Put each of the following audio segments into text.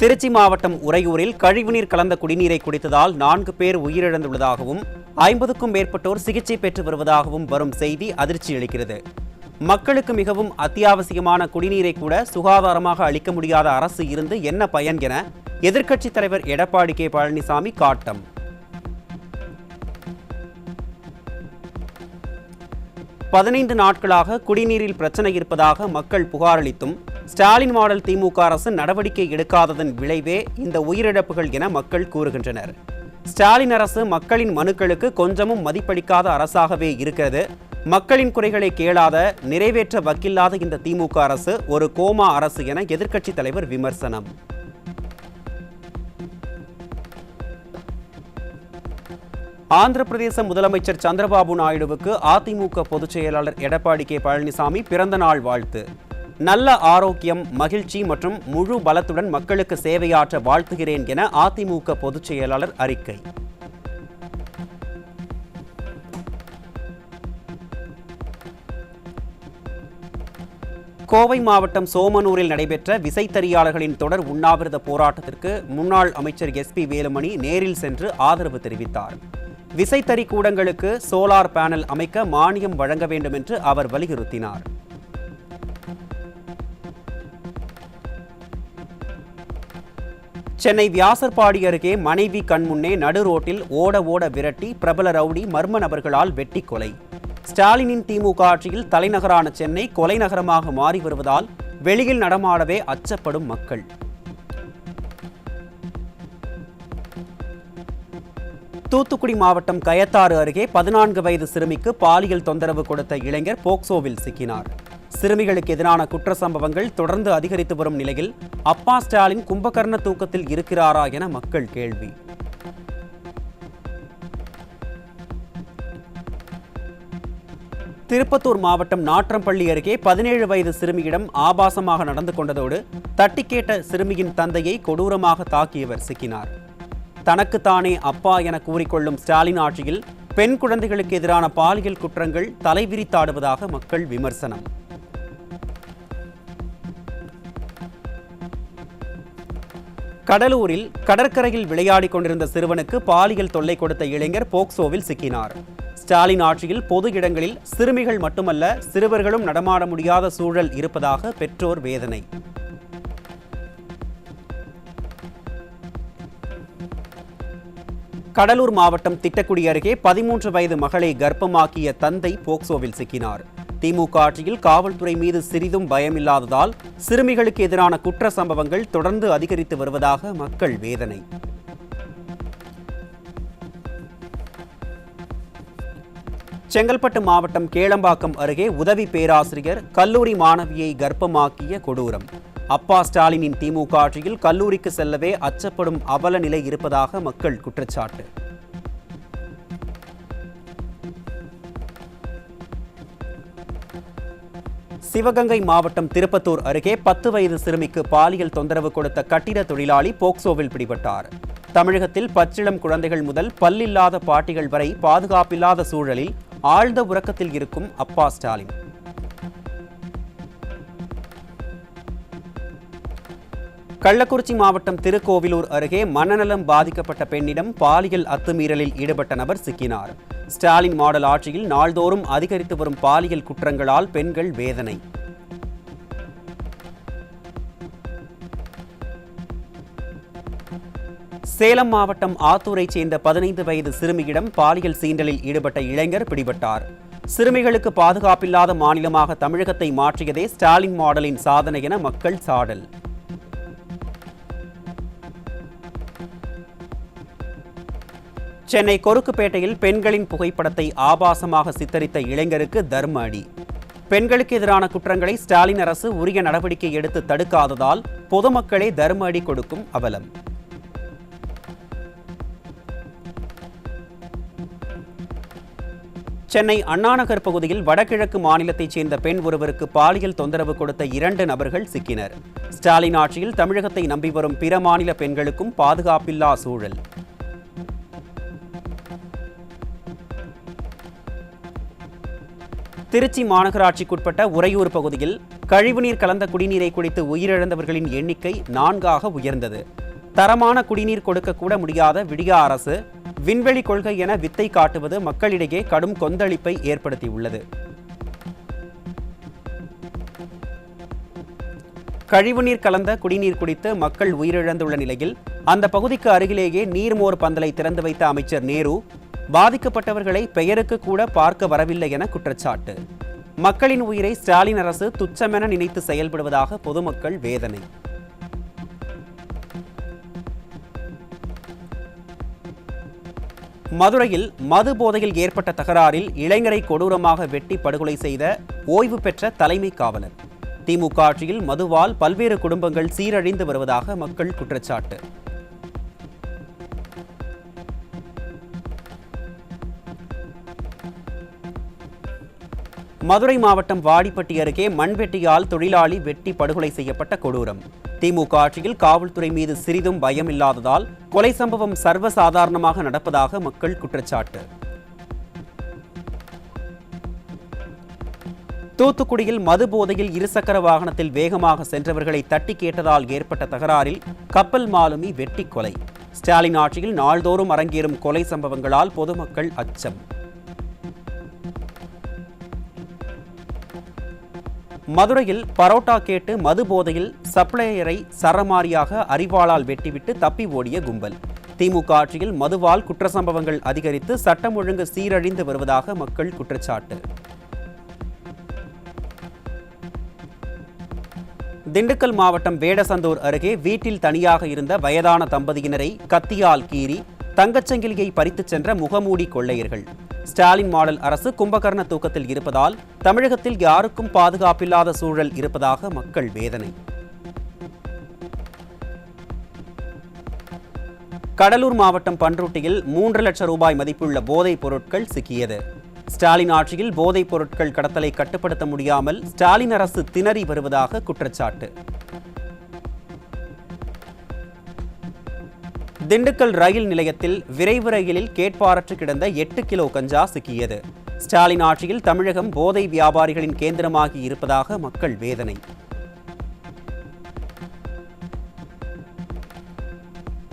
திருச்சி மாவட்டம் உறையூரில் கழிவுநீர் கலந்த குடிநீரை குடித்ததால் 4 பேர் உயிரிழந்துள்ளதாகவும் 50க்கும் மேற்பட்டோர் சிகிச்சை பெற்று வருவதாகவும் வரும் செய்தி அதிர்ச்சியளிக்கிறது. மக்களுக்கு மிகவும் அத்தியாவசியமான குடிநீரை கூட சுகாதாரமாக அளிக்க முடியாத அரசு இருந்து என்ன பயன் என எதிர்க்கட்சித் தலைவர் எடப்பாடி கே பழனிசாமி காட்டம். பதினைந்து நாட்களாக குடிநீரில் பிரச்சனை இருப்பதாக மக்கள் புகார் அளித்தும் ஸ்டாலின் மாடல் திமுக அரசு நடவடிக்கை எடுக்காததன் விளைவே இந்த உயிரிழப்புகள் என மக்கள் கூறுகின்றனர். ஸ்டாலின் அரசு மக்களின் மனுக்களுக்கு கொஞ்சமும் மதிப்பளிக்காத அரசாகவே இருக்கிறது. மக்களின் குறைகளை கேளாத, நிறைவேற்ற வக்கில்லாத இந்த திமுக அரசு ஒரு கோமா அரசு என எதிர்க்கட்சித் தலைவர் விமர்சனம். ஆந்திர பிரதேச முதலமைச்சர் சந்திரபாபு நாயுடுவுக்கு அதிமுக பொதுச் செயலாளர் எடப்பாடி கே பழனிசாமி பிறந்த நாள் வாழ்த்து. நல்ல ஆரோக்கியம், மகிழ்ச்சி மற்றும் முழு பலத்துடன் மக்களுக்கு சேவையாற்ற வாழ்த்துகிறேன் என அதிமுக பொதுச் செயலாளர் அறிக்கை. கோவை மாவட்டம் சோமனூரில் நடைபெற்ற விசைத்தறியாளர்களின் தொடர் உண்ணாவிரத போராட்டத்திற்கு முன்னாள் அமைச்சர் SP வேலுமணி நேரில் சென்று ஆதரவு தெரிவித்தார். விசைத்தறி கூடங்களுக்கு சோலார் பேனல் அமைக்க மானியம் வழங்க வேண்டும் என்று அவர் வலியுறுத்தினார். சென்னை வியாசர்பாடி அருகே மனைவி கண்முன்னே நடு ரோட்டில் ஓட விரட்டி பிரபல ரவுடி மர்ம நபர்களால் வெட்டி கொலை. ஸ்டாலினின் திமுக ஆட்சியில் தலைநகரான சென்னை கொலை நகரமாக மாறி வருவதால் வெளியில் நடமாடவே அச்சப்படும் மக்கள். தூத்துக்குடி மாவட்டம் கயத்தாறு அருகே 14 வயது சிறுமிக்கு பாலியல் தொந்தரவு கொடுத்த இளைஞர் போக்சோவில் சிக்கினார். சிறுமிகளுக்கு எதிரான குற்ற சம்பவங்கள் தொடர்ந்து அதிகரித்து வரும் நிலையில் அப்பா ஸ்டாலின் கும்பகர்ண தூக்கத்தில் இருக்கிறாரா என மக்கள் கேள்வி. திருப்பத்தூர் மாவட்டம் நாற்றம்பள்ளி அருகே 17 வயது சிறுமியிடம் ஆபாசமாக நடந்து கொண்டதோடு தட்டி கேட்ட சிறுமியின் தந்தையை கொடூரமாக தாக்கியவர் சிக்கினார். தனக்குத்தானே அப்பா என கூறிக்கொள்ளும் ஸ்டாலின் ஆட்சியில் பெண் குழந்தைகளுக்கு எதிரான பாலியல் குற்றங்கள் தலைவிரித்தாடுவதாக மக்கள் விமர்சனம். கடலூரில் கடற்கரையில் விளையாடிக் கொண்டிருந்த சிறுவனுக்கு பாலியல் தொல்லை கொடுத்த இளைஞர் போக்சோவில் சிக்கினார். ஸ்டாலின் ஆட்சியில் பொது இடங்களில் சிறுமிகள் மட்டுமல்ல சிறுவர்களும் நடமாட முடியாத சூழல் இருப்பதாக பெற்றோர் வேதனை. கடலூர் மாவட்டம் திட்டக்குடி அருகே 13 வயது மகளை கர்ப்பமாக்கிய தந்தை போக்சோவில் சிக்கினார். திமுக ஆட்சியில் காவல்துறை மீது சிறிதும் பயமில்லாததால் சிறுமிகளுக்கு எதிரான குற்ற சம்பவங்கள் தொடர்ந்து அதிகரித்து வருவதாக மக்கள் வேதனை. செங்கல்பட்டு மாவட்டம் கேளம்பாக்கம் அருகே உதவி பேராசிரியர் கல்லூரி மாணவியை கர்ப்பமாக்கிய கொடூரம். அப்பா ஸ்டாலினின் திமுக ஆட்சியில் கல்லூரிக்கு செல்லவே அச்சப்படும் அவல நிலை இருப்பதாக மக்கள் குற்றச்சாட்டு. சிவகங்கை மாவட்டம் திருப்பத்தூர் அருகே 10 வயது சிறுமிக்கு பாலியல் தொந்தரவு கொடுத்த கட்டிட தொழிலாளி போக்சோவில் பிடிபட்டார். தமிழகத்தில் பச்சிளம் குழந்தைகள் முதல் பல்லில்லாத பாட்டிகள் வரை பாதுகாப்பில்லாத சூழலில் ஆழ்ந்த உறக்கத்தில் இருக்கும் அப்பா ஸ்டாலின். கள்ளக்குறிச்சி மாவட்டம் திருக்கோவிலூர் அருகே மனநலம் பாதிக்கப்பட்ட பெண்ணிடம் பாலியல் அத்துமீறலில் ஈடுபட்ட நபர் சிக்கினார். ஸ்டாலின் மாடல் ஆட்சியில் நாள்தோறும் அதிகரித்து வரும் பாலியல் குற்றங்களால் பெண்கள் வேதனை. சேலம் மாவட்டம் ஆத்தூரைச் சேர்ந்த 15 வயது சிறுமியிடம் பாலியல் சீண்டலில் ஈடுபட்ட இளைஞர் பிடிபட்டார். சிறுமிகளுக்கு பாதுகாப்பில்லாத மாநிலமாக தமிழகத்தை மாற்றியதே ஸ்டாலின் மாடலின் சாதனை என மக்கள் சாடல். சென்னை கொருக்குப்பேட்டையில் பெண்களின் புகைப்படத்தை ஆபாசமாக சித்தரித்த இளைஞருக்கு தர்ம அடி. பெண்களுக்கு எதிரான குற்றங்களை ஸ்டாலின் அரசு உரிய நடவடிக்கை எடுத்து தடுக்காததால் பொதுமக்களே தர்ம அடி கொடுக்கும் அவலம். சென்னை அண்ணாநகர் பகுதியில் வடகிழக்கு மாநிலத்தைச் சேர்ந்த பெண் ஒருவருக்கு பாலியல் தொந்தரவு கொடுத்த 2 நபர்கள் சிக்கினர். ஸ்டாலின் ஆட்சியில் தமிழகத்தை நம்பி வரும் பிற மாநில பெண்களுக்கும் பாதுகாப்பில்லா சூழல். திருச்சி மாநகராட்சிக்குட்பட்ட உறையூர் பகுதியில் கழிவுநீர் கலந்த குடிநீரை குடித்து உயிரிழந்தவர்களின் எண்ணிக்கை 4ஆக உயர்ந்தது. தரமான குடிநீர் கொடுக்க கூட முடியாத விடியா அரசு விண்வெளி கொள்கை என வித்தை காட்டுவது மக்களிடையே கடும் கொந்தளிப்பை ஏற்படுத்தியுள்ளது. கழிவுநீர் கலந்த குடிநீர் குடித்து மக்கள் உயிரிழந்துள்ள நிலையில் அந்த பகுதிக்கு அருகிலேயே நீர்மோர் பந்தலை திறந்து வைத்த அமைச்சர் நேரு பாதிக்கப்பட்டவர்களை பெயருக்கு கூட பார்க்க வரவில்லை என குற்றச்சாட்டு. மக்களின் உயிரை ஸ்டாலின் அரசு துச்சமென நினைத்து செயல்படுவதாக பொதுமக்கள் வேதனை. மதுரையில் மது போதையில் ஏற்பட்ட தகராறில் இளைஞரை கொடூரமாக வெட்டி படுகொலை செய்த ஓய்வு பெற்ற தலைமை காவலர். திமுக ஆட்சியில் மதுவால் பல்வேறு குடும்பங்கள் சீரழிந்து வருவதாக மக்கள் குற்றச்சாட்டு. மதுரை மாவட்டம் வாடிப்பட்டி அருகே மண்வெட்டியால் தொழிலாளி வெட்டி படுகொலை செய்யப்பட்ட கொடூரம். திமுக ஆட்சியில் காவல்துறை மீது சிறிதும் பயம் இல்லாததால் கொலை சம்பவம் சர்வசாதாரணமாக நடப்பதாக மக்கள் குற்றச்சாட்டு. தூத்துக்குடியில் மது போதையில் இருசக்கர வாகனத்தில் வேகமாக சென்றவர்களை தட்டி கேட்டதால் ஏற்பட்ட தகராறில் கப்பல் மாலுமி வெட்டி கொலை. ஸ்டாலின் ஆட்சியில் நாள்தோறும் அரங்கேறும் கொலை சம்பவங்களால் பொதுமக்கள் அச்சம். மதுரையில் பரோட்டா கேட்டு மது போதையில் சப்ளையரை சரமாரியாக அரிவாளால் வெட்டிவிட்டு தப்பி ஓடிய கும்பல். திமுக ஆட்சியில் மதுவால் குற்ற சம்பவங்கள் அதிகரித்து சட்டம் ஒழுங்கு சீரழிந்து வருவதாக மக்கள் குற்றச்சாட்டு. திண்டுக்கல் மாவட்டம் வேடசந்தூர் அருகே வீட்டில் தனியாக இருந்த வயதான தம்பதியினரை கத்தியால் கீறி தங்கச்சங்கிலியை பறித்துச் சென்ற முகமூடி கொள்ளையர்கள். ஸ்டாலின் மாடல் அரசு கும்பகர்ண தூக்கத்தில் இருப்பதால் தமிழகத்தில் யாருக்கும் பாதுகாப்பில்லாத சூழல் இருப்பதாக மக்கள் வேதனை. கடலூர் மாவட்டம் பன்ருட்டியில் 3 லட்சம் ரூபாய் மதிப்புள்ள போதைப் பொருட்கள் சிக்கியது. ஸ்டாலின் ஆட்சியில் போதைப் பொருட்கள் கடத்தலை கட்டுப்படுத்த முடியாமல் ஸ்டாலின் அரசு திணறி வருவதாக குற்றச்சாட்டு. திண்டுக்கல் ரயில் நிலையத்தில் விரைவு ரயிலில் கேட்பாரற்று கிடந்த 8 கிலோ கஞ்சா சிக்கியது. ஸ்டாலின் ஆட்சியில் தமிழகம் போதை வியாபாரிகளின் கேந்திரமாகி இருப்பதாக மக்கள் வேதனை.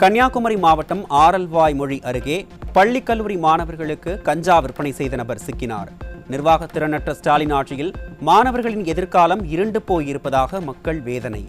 கன்னியாகுமரி மாவட்டம் ஆரல்வாய்மொழி அருகே பள்ளி கல்லூரி மாணவர்களுக்கு கஞ்சா விற்பனை செய்த நபர் சிக்கினார். நிர்வாகத்திறனற்ற ஸ்டாலின் ஆட்சியில் மாணவர்களின் எதிர்காலம் இருண்டு போயிருப்பதாக மக்கள் வேதனை.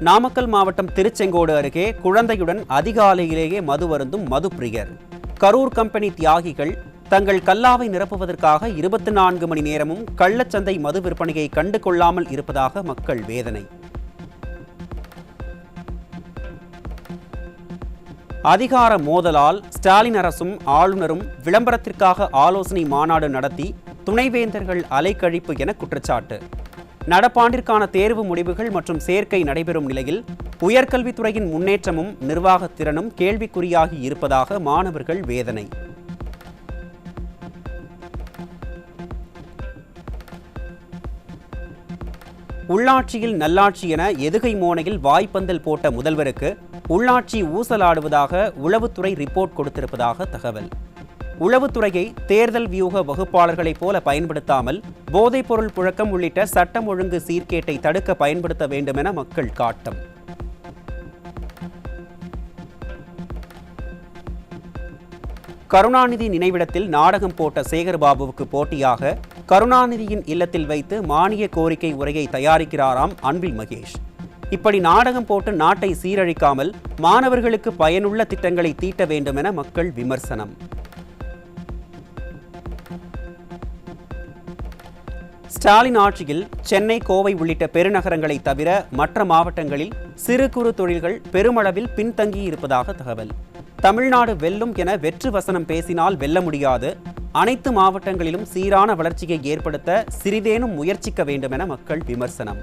நாமக்கல் மாவட்டம் திருச்செங்கோடு அருகே குழந்தையுடன் அதிகாலையிலேயே மது அருந்தும் மது பிரியர். கரூர் கம்பெனி தியாகிகள் தங்கள் கல்லாவை நிரப்புவதற்காக 24 மணி நேரமும் கள்ளச்சந்தை மது விற்பனையை கண்டு கொள்ளாமல் இருப்பதாக மக்கள் வேதனை. அதிகார மோதலால் ஸ்டாலின் அரசும் ஆளுநரும் விளம்பரத்திற்காக ஆலோசனை மாநாடு நடத்தி துணைவேந்தர்கள் அலைக்கழிப்பு என குற்றச்சாட்டு. நடப்பாண்டிற்கான தேர்வு முடிவுகள் மற்றும் சேர்க்கை நடைபெறும் நிலையில் உயர்கல்வித்துறையின் முன்னேற்றமும் நிர்வாகத்திறனும் கேள்விக்குறியாகி இருப்பதாக மாணவர்கள் வேதனை. உள்ளாட்சியில் நல்லாட்சி என எதுகை மோனையில் வாய்ப்பந்தல் போட்ட முதல்வருக்கு உள்ளாட்சி ஊசலாடுவதாக உளவுத்துறை ரிப்போர்ட் கொடுத்திருப்பதாக தகவல். உளவுத்துறையை தேர்தல் வியூக வகுப்பாளர்களைப் போல பயன்படுத்தாமல் போதைப்பொருள் புழக்கம் உள்ளிட்ட சட்டம் ஒழுங்கு சீர்கேட்டை தடுக்க பயன்படுத்த வேண்டும் என மக்கள் காட்டம். கருணாநிதி நினைவிடத்தில் நாடகம் போட்ட சேகர்பாபுவுக்கு போட்டியாக கருணாநிதியின் இல்லத்தில் வைத்து மானிய கோரிக்கை உரையை தயாரிக்கிறாராம் அன்பில் மகேஷ். இப்படி நாடகம் போட்டு நாட்டை சீரழிக்காமல் மாணவர்களுக்கு பயனுள்ள திட்டங்களை தீட்ட வேண்டும் என மக்கள் விமர்சனம். ஸ்டாலின் ஆட்சியில் சென்னை, கோவை உள்ளிட்ட பெருநகரங்களை தவிர மற்ற மாவட்டங்களில் சிறு குறு தொழில்கள் பெருமளவில் பின்தங்கியிருப்பதாக தகவல். தமிழ்நாடு வெல்லும் என வெற்று வசனம் பேசினால் வெல்ல முடியாது. அனைத்து மாவட்டங்களிலும் சீரான வளர்ச்சியை ஏற்படுத்த சிறிதேனும் முயற்சிக்க வேண்டும் என மக்கள் விமர்சனம்.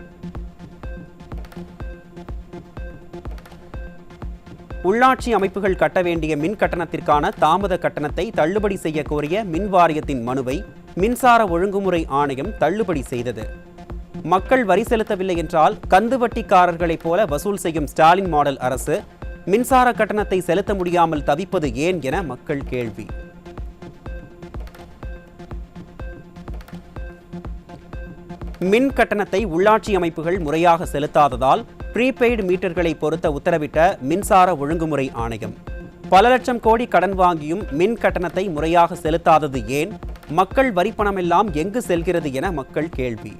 உள்ளாட்சி அமைப்புகள் கட்ட வேண்டிய மின் கட்டணத்திற்கான தாமத கட்டணத்தை தள்ளுபடி செய்ய கோரிய மின் வாரியத்தின் மனுவை மின்சார ஒழுங்குமுறை ஆணையம் தள்ளுபடி செய்தது. மக்கள் வரி செலுத்தவில்லை என்றால் கந்துவட்டிக்காரர்களைப் போல வசூல் செய்யும் ஸ்டாலின் மாடல் அரசு மின்சார கட்டணத்தை செலுத்த முடியாமல் தவிப்பது ஏன் என மக்கள் கேள்வி. மின் கட்டணத்தை உள்ளாட்சி அமைப்புகள் முறையாக செலுத்தாததால் ப்ரீபெய்டு மீட்டர்களை பொருத்த உத்தரவிட்ட மின்சார ஒழுங்குமுறை ஆணையம். பல லட்சம் கோடி கடன் வாங்கியும் மின் கட்டணத்தை முறையாக செலுத்தாதது ஏன்? மக்கள் வரிப்பணமெல்லாம் எங்கு செல்கிறது என மக்கள் கேள்வி.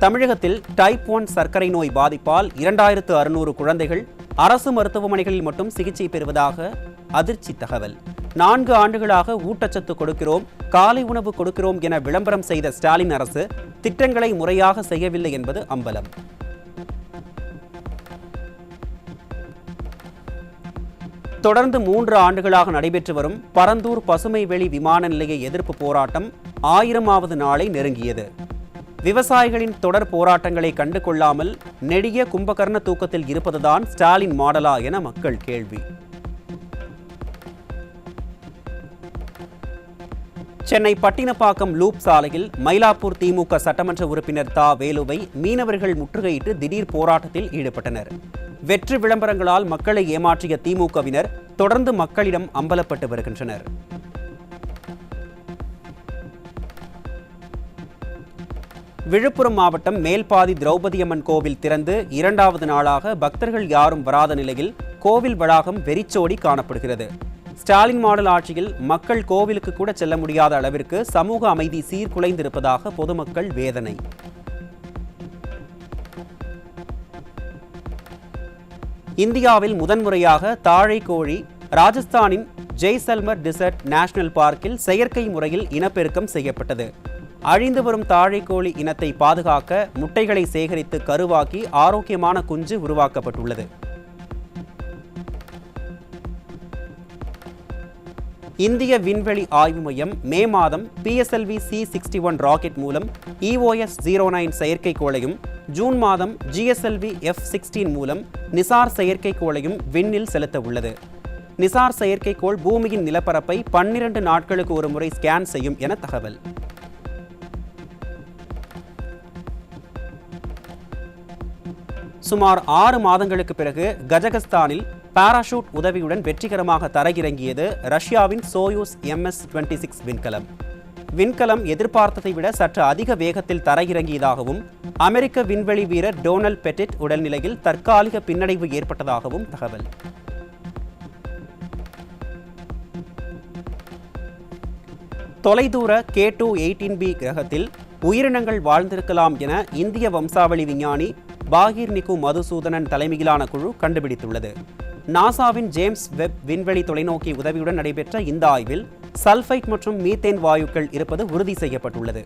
தமிழகத்தில் டைப் 1 சர்க்கரை நோய் பாதிப்பால் 2600 குழந்தைகள் அரசு மருத்துவமனைகளில் மட்டும் சிகிச்சை பெறுவதாக அதிர்ச்சி தகவல். 4 ஆண்டுகளாக ஊட்டச்சத்து கொடுக்கிறோம், காலை உணவு கொடுக்கிறோம் என விளம்பரம் செய்த ஸ்டாலின் அரசு திட்டங்களை முறையாக செய்யவில்லை என்பது அம்பலம். தொடர்ந்து 3 ஆண்டுகளாக நடைபெற்று வரும் பரந்தூர் பசுமை வெளி விமான நிலைய எதிர்ப்பு போராட்டம் 1000வது நாளை நெருங்கியது. விவசாயிகளின் தொடர் போராட்டங்களை கண்டு கொள்ளாமல் நெடிய கும்பகர்ண தூக்கத்தில் இருப்பதுதான் ஸ்டாலின் மாடலா என மக்கள் கேள்வி. சென்னை பட்டினப்பாக்கம் லூப் சாலையில் மயிலாப்பூர் திமுக சட்டமன்ற உறுப்பினர் தா வேலுவை மீனவர்கள் முற்றுகையிட்டு திடீர் போராட்டத்தில் ஈடுபட்டனர். வெற்று விளம்பரங்களால் மக்களை ஏமாற்றிய திமுகவினர் தொடர்ந்து மக்களிடம் அம்பலப்பட்டு வருகின்றனர். விழுப்புரம் மாவட்டம் மேல்பாதி திரௌபதியம்மன் கோவில் திறந்து 2வது நாளாக பக்தர்கள் யாரும் வராத நிலையில் கோவில் வளாகம் வெறிச்சோடி காணப்படுகிறது. ஸ்டாலின் மாடல் ஆட்சியில் மக்கள் கோவிலுக்கு கூட செல்ல முடியாத அளவிற்கு சமூக அமைதி சீர்குலைந்திருப்பதாக பொதுமக்கள் வேதனை. இந்தியாவில் முதன்முறையாக தாழைக்கோழி ராஜஸ்தானின் ஜெய்சல்மர் டிசர்ட் நேஷனல் பார்க்கில் செயற்கை முறையில் இனப்பெருக்கம் செய்யப்பட்டது. அழிந்து வரும் தாழைக்கோழி இனத்தை பாதுகாக்க முட்டைகளை சேகரித்து கருவாக்கி ஆரோக்கியமான குஞ்சு உருவாக்கப்பட்டுள்ளது. இந்திய விண்வெளி ஆய்வு மையம் மே மாதம் PSLV C61 ராக்கெட் மூலம் EOS-09 செயற்கைக்கோளையும், ஜூன் மாதம் GSLV F-16 மூலம் நிசார் செயற்கைக்கோளையும் விண்ணில் செலுத்த உள்ளது. நிசார் செயற்கைக்கோள் பூமியின் நிலப்பரப்பை 12 நாட்களுக்கு ஒரு முறை ஸ்கேன் செய்யும் என தகவல். சுமார் 6 மாதங்களுக்கு பிறகு கஜகஸ்தானில் பாராஷூட் உதவியுடன் வெற்றிகரமாக தரையிறங்கியது ரஷ்யாவின் சோயூஸ் MS-26 விண்கலம். விண்கலம் எதிர்பார்த்ததை விட சற்று அதிக வேகத்தில் தரையிறங்கியதாகவும், அமெரிக்க விண்வெளி வீரர் டோனல்ட் பெட்டிட் உடல்நிலையில் தற்காலிக பின்னடைவு ஏற்பட்டதாகவும் தகவல். தொலைதூர K2-18b கிரகத்தில் உயிரினங்கள் வாழ்ந்திருக்கலாம் என இந்திய வம்சாவளி விஞ்ஞானி பாகிர் நிகு மதுசூதனன் தலைமையிலான குழு கண்டுபிடித்துள்ளது. நாசாவின் ஜேம்ஸ் வெப் விண்வெளி தொலைநோக்கி உதவியுடன் நடைபெற்ற இந்த ஆய்வில் சல்ஃபைட் மற்றும் மீத்தேன் வாயுக்கள் இருப்பது உறுதி செய்யப்பட்டுள்ளது.